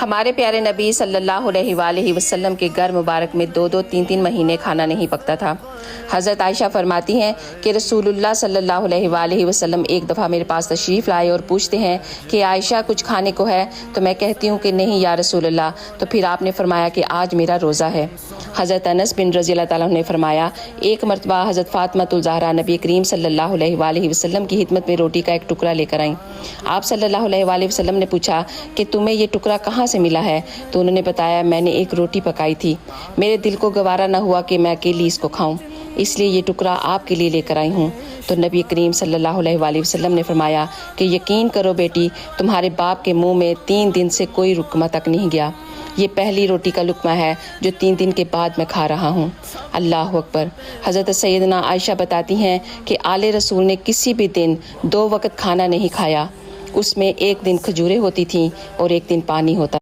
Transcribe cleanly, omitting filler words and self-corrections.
ہمارے پیارے نبی صلی اللہ علیہ وآلہ وسلم کے گھر مبارک میں 2-3 مہینے کھانا نہیں پکتا تھا۔ حضرت عائشہ فرماتی ہیں کہ رسول اللہ صلی اللہ علیہ وآلہ وسلم ایک دفعہ میرے پاس تشریف لائے اور پوچھتے ہیں کہ عائشہ کچھ کھانے کو ہے؟ تو میں کہتی ہوں کہ نہیں یا رسول اللہ۔ تو پھر آپ نے فرمایا کہ آج میرا روزہ ہے۔ حضرت انس بن رضی اللہ تعالیٰ عنہ نے فرمایا ایک مرتبہ حضرت فاطمہ الزہرا نبی کریم صلی اللہ علیہ وآلہ وسلم کی خدمت میں روٹی کا ایک ٹکڑا لے کر آئیں۔ آپ صلی اللہ علیہ وآلہ وسلم نے پوچھا کہ تمہیں یہ ٹکڑا کہاں سے ملا ہے؟ تو انہوں نے بتایا میں نے ایک روٹی پکائی تھی، میرے دل کو گوارا نہ ہوا کہ میں اکیلی اس کو کھاؤں، اس لیے یہ ٹکڑا آپ کے لیے لے کر آئی ہوں۔ تو نبی کریم صلی اللہ علیہ وآلہ وسلم نے فرمایا کہ یقین کرو بیٹی، تمہارے باپ کے منہ میں 3 دن سے کوئی لقمہ تک نہیں گیا، یہ پہلی روٹی کا لقمہ ہے جو 3 دن کے بعد میں کھا رہا ہوں۔ اللہ اکبر۔ حضرت سیدنا عائشہ بتاتی ہیں کہ آل رسول نے کسی بھی دن 2 وقت کھانا نہیں کھایا، اس میں ایک دن کھجوریں ہوتی تھیں اور ایک دن پانی ہوتا